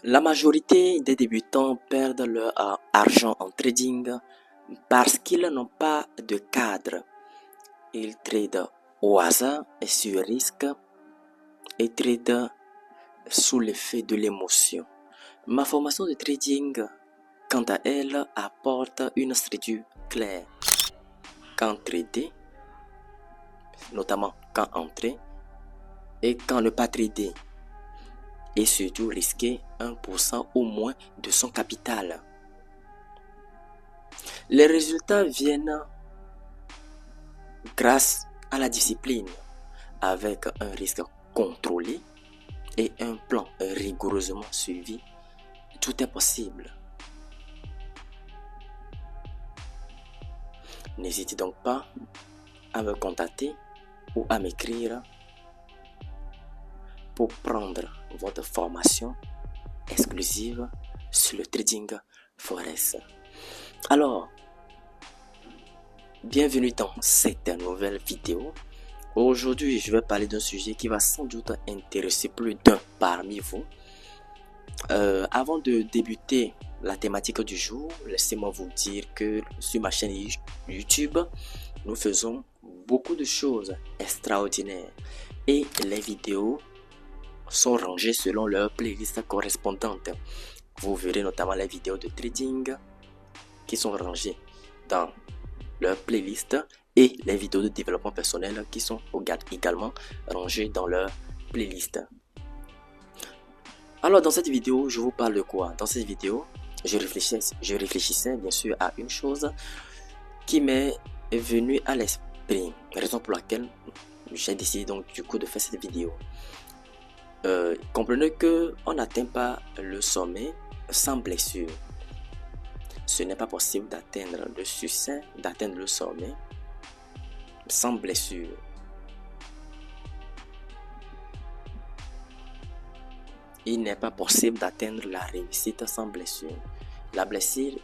La majorité des débutants perdent leur argent en trading parce qu'ils n'ont pas de cadre. Ils tradent au hasard et sur risque et tradent sous l'effet de l'émotion. Ma formation de trading, quant à elle, apporte une structure claire. Quand trader, notamment quand entrer et quand ne pas trader. Et surtout risquer 1% au moins de son capital. Les résultats viennent grâce à la discipline, avec un risque contrôlé et un plan rigoureusement suivi. Tout est possible. N'hésitez donc pas à me contacter ou à m'écrire pour prendre votre formation exclusive sur le trading forex. Alors, bienvenue dans cette nouvelle vidéo. Aujourd'hui, je vais parler d'un sujet qui va sans doute intéresser plus d'un parmi vous. Avant de débuter la thématique du jour, laissez-moi vous dire que sur ma chaîne YouTube, nous faisons beaucoup de choses extraordinaires et les vidéos sont rangées selon leur playlist correspondante. Vous verrez notamment les vidéos de trading qui sont rangées dans leur playlist et les vidéos de développement personnel qui sont également rangées dans leur playlist. Alors dans cette vidéo, je vous parle de quoi? Dans cette vidéo, je réfléchissais bien sûr à une chose qui m'est venue à l'esprit, raison pour laquelle j'ai décidé donc du coup de faire cette vidéo. Comprenez que on n'atteint pas le sommet sans blessure. Ce n'est pas possible d'atteindre le succès, d'atteindre le sommet sans blessure. Il n'est pas possible d'atteindre la réussite sans blessure. La blessure,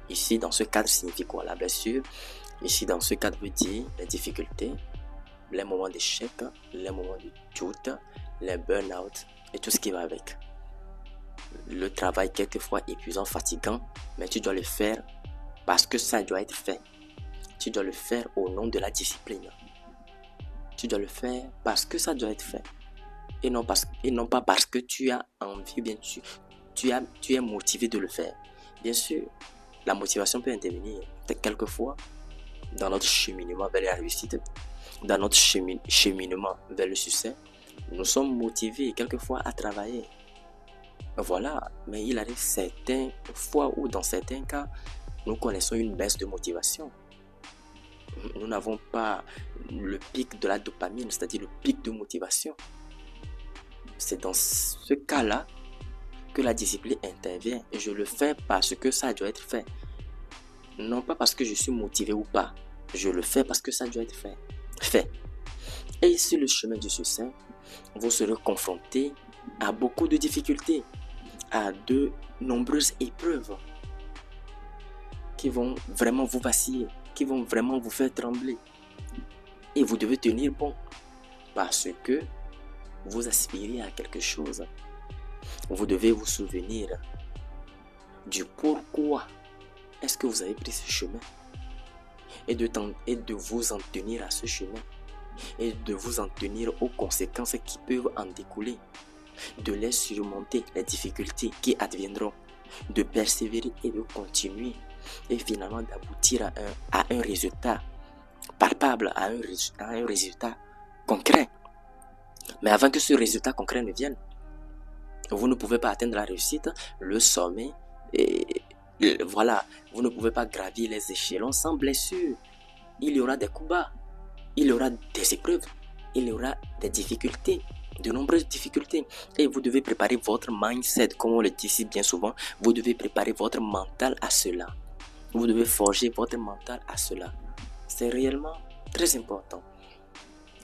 ici dans ce cadre, signifie quoi? La blessure, ici dans ce cadre, veut dire les difficultés, les moments d'échec, les moments de doute, les burn-out et tout ce qui va avec. Le travail quelquefois épuisant, fatigant, mais tu dois le faire parce que ça doit être fait. Tu dois le faire au nom de la discipline. Tu dois le faire parce que ça doit être fait. Et non pas parce que tu as envie, bien tu es motivé de le faire. Bien sûr, la motivation peut intervenir quelquefois dans notre cheminement vers la réussite, dans notre cheminement vers le succès. Nous sommes motivés quelquefois à travailler. Voilà, mais il arrive certaines fois où dans certains cas, nous connaissons une baisse de motivation. Nous n'avons pas le pic de la dopamine, c'est-à-dire le pic de motivation. C'est dans ce cas-là que la discipline intervient et je le fais parce que ça doit être fait. Non pas parce que je suis motivé ou pas. Je le fais parce que ça doit être fait. Et sur le chemin du succès, vous serez confronté à beaucoup de difficultés, à de nombreuses épreuves qui vont vraiment vous vaciller, qui vont vraiment vous faire trembler. Et vous devez tenir bon parce que vous aspirez à quelque chose. Vous devez vous souvenir du pourquoi est-ce que vous avez pris ce chemin et de vous en tenir à ce chemin et de vous en tenir aux conséquences qui peuvent en découler, de les surmonter, les difficultés qui adviendront, de persévérer et de continuer et finalement d'aboutir à un résultat palpable, à un résultat concret. Mais avant que ce résultat concret ne vienne, vous ne pouvez pas atteindre la réussite, le sommet, et voilà, vous ne pouvez pas gravir les échelons sans blessure. Il y aura des coups bas, il y aura des épreuves, il y aura des difficultés, de nombreuses difficultés. Et vous devez préparer votre mindset, comme on le dit si bien souvent, vous devez préparer votre mental à cela. Vous devez forger votre mental à cela. C'est réellement très important.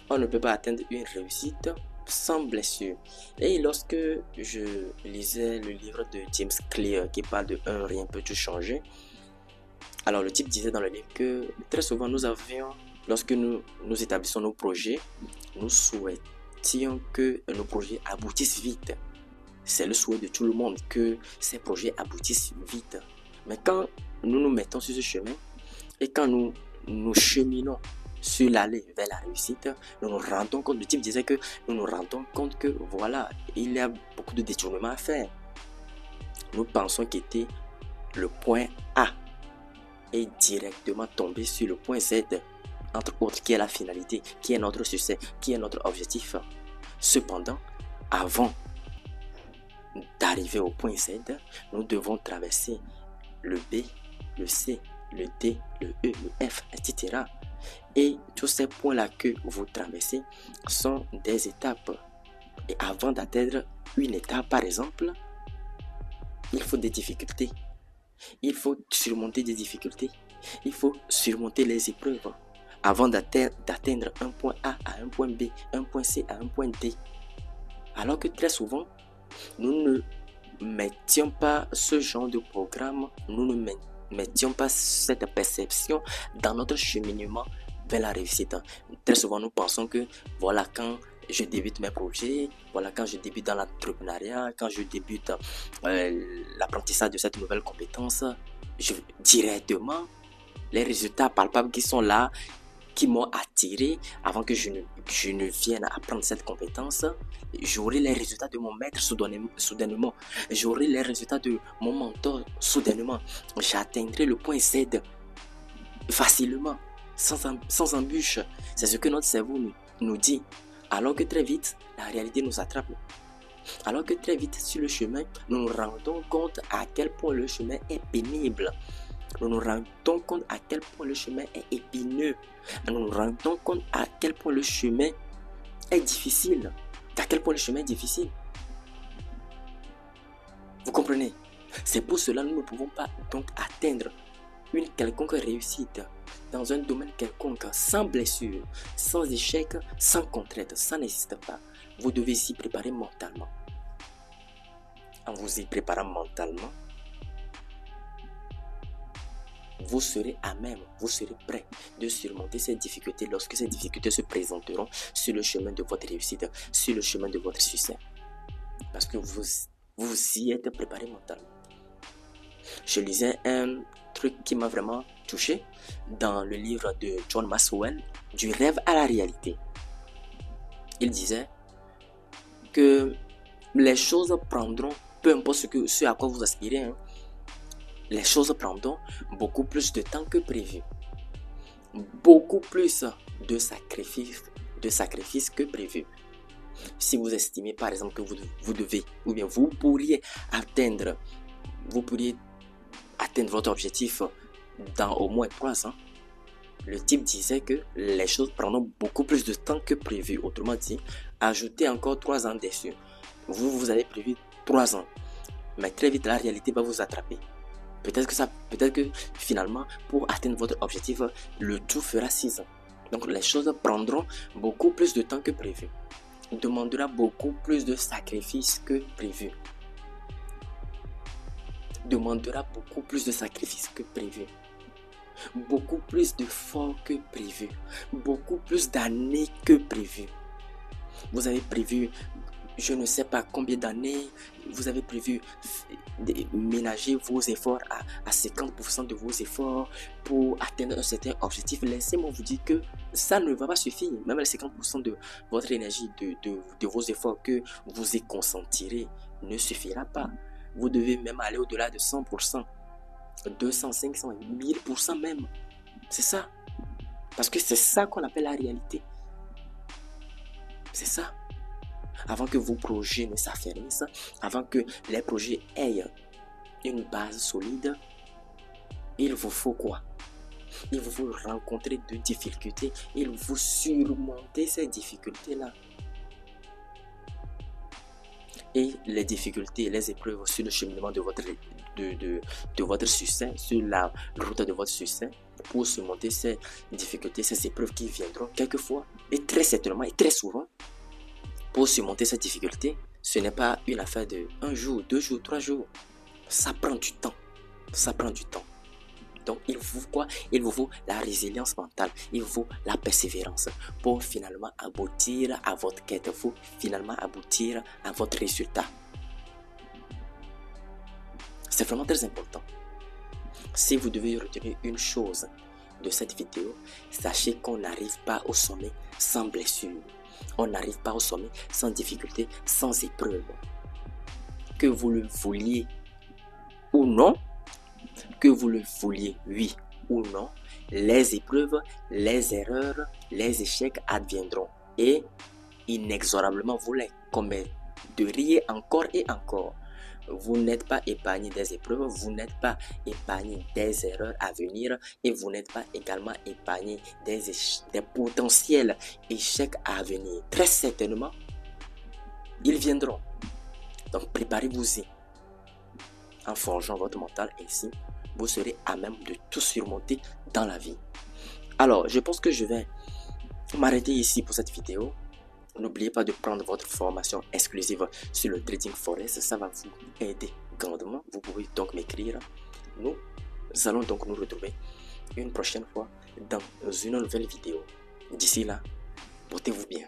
On ne peut pas atteindre une réussite sans blessure. Et lorsque je lisais le livre de James Clear qui parle de un rien peut tout changer, alors le type disait dans le livre que très souvent lorsque nous établissons nos projets, nous souhaitions que nos projets aboutissent vite. c'est le souhait de tout le monde que ces projets aboutissent vite. Mais quand nous nous mettons sur ce chemin et quand nous cheminons sur l'allée vers la réussite, nous nous rendons compte, le type disait que nous nous rendons compte que voilà, il y a beaucoup de détournements à faire. Nous pensons qu'était le point A et directement tomber sur le point Z, entre autres, qui est la finalité, qui est notre succès, qui est notre objectif. Cependant, avant d'arriver au point Z, nous devons traverser le B, le C, le D, le E, le F, etc. Et tous ces points-là que vous traversez sont des étapes. Et avant d'atteindre une étape, par exemple, il faut des difficultés. Il faut surmonter des difficultés. Il faut surmonter les épreuves avant d'atteindre un point A à un point B, un point C à un point D. Alors que très souvent, nous ne mettions pas ce genre de programme, nous ne mettions pas cette perception dans notre cheminement vers la réussite. Très souvent, nous pensons que voilà, quand je débute mes projets, voilà, quand je débute dans l'entrepreneuriat, quand je débute l'apprentissage de cette nouvelle compétence, directement, les résultats palpables qui sont là, qui m'ont attiré avant que je ne vienne apprendre cette compétence, j'aurai les résultats de mon maître soudainement, j'aurai les résultats de mon mentor soudainement, j'atteindrai le point Z facilement, sans embûche. C'est ce que notre cerveau nous dit, alors que très vite, la réalité nous attrape. Alors que très vite sur le chemin, nous nous rendons compte à quel point le chemin est pénible. Nous nous rendons compte à quel point le chemin est épineux. Nous nous rendons compte à quel point le chemin est difficile. À quel point le chemin est difficile. Vous comprenez? C'est pour cela que nous ne pouvons pas donc atteindre une quelconque réussite dans un domaine quelconque sans blessure, sans échec, sans contrainte. Ça n'existe pas. Vous devez s'y préparer mentalement. En vous y préparant mentalement, vous serez à même, vous serez prêt de surmonter ces difficultés lorsque ces difficultés se présenteront sur le chemin de votre réussite, sur le chemin de votre succès. Parce que vous y êtes préparé mentalement. Je lisais un truc qui m'a vraiment touché dans le livre de John Maxwell, Du rêve à la réalité. Il disait que les choses prendront, peu importe ce à quoi vous aspirez, les choses prendront beaucoup plus de temps que prévu. Beaucoup plus de sacrifices que prévu. Si vous estimez par exemple que vous devez, ou bien vous pourriez atteindre votre objectif dans au moins 3 ans, le type disait que les choses prendront beaucoup plus de temps que prévu. Autrement dit, ajoutez encore 3 ans dessus. Vous avez prévu 3 ans, mais très vite la réalité va vous attraper. Peut-être que finalement, pour atteindre votre objectif, le tout fera 6 ans. Donc les choses prendront beaucoup plus de temps que prévu. Demandera beaucoup plus de sacrifices que prévu. Demandera beaucoup plus de sacrifices que prévu. Beaucoup plus d'efforts que prévu. Beaucoup plus d'années que prévu. Vous avez prévu, je ne sais pas combien d'années, vous avez prévu ménager vos efforts à 50% de vos efforts pour atteindre un certain objectif. Laissez-moi vous dire que ça ne va pas suffire. Même les 50% de votre énergie, de vos efforts que vous y consentirez ne suffira pas. Vous devez même aller au-delà de 100%, 200, 500, 1000% même. C'est ça. Parce que c'est ça qu'on appelle la réalité. C'est ça. Avant que vos projets ne s'affermissent, avant que les projets aient une base solide, il vous faut quoi? Il vous faut rencontrer de difficultés, il vous faut surmonter ces difficultés-là. Et les difficultés, les épreuves sur le cheminement de votre succès, sur la route de votre succès, pour surmonter ces difficultés, ces épreuves qui viendront quelquefois, et très certainement et très souvent. Pour surmonter cette difficulté, ce n'est pas une affaire de 1 jour, 2 jours, 3 jours. Ça prend du temps. Ça prend du temps. Donc, il vous faut quoi? Il vous faut la résilience mentale. Il vous faut la persévérance pour finalement aboutir à votre quête. Il faut finalement aboutir à votre résultat. C'est vraiment très important. Si vous devez retenir une chose de cette vidéo, sachez qu'on n'arrive pas au sommet sans blessure. On n'arrive pas au sommet sans difficulté, sans épreuve. Que vous le vouliez ou non, que vous le vouliez oui ou non, les épreuves, les erreurs, les échecs adviendront et inexorablement vous les commettriez encore et encore. Vous n'êtes pas épargné des épreuves, vous n'êtes pas épargné des erreurs à venir et vous n'êtes pas également épargné des potentiels échecs à venir. Très certainement, ils viendront. Donc préparez-vous-y en forgeant votre mental, ainsi vous serez à même de tout surmonter dans la vie. Alors, je pense que je vais m'arrêter ici pour cette vidéo. N'oubliez pas de prendre votre formation exclusive sur le Trading Forex. Ça va vous aider grandement. Vous pouvez donc m'écrire. Nous allons donc nous retrouver une prochaine fois dans une nouvelle vidéo. D'ici là, portez-vous bien.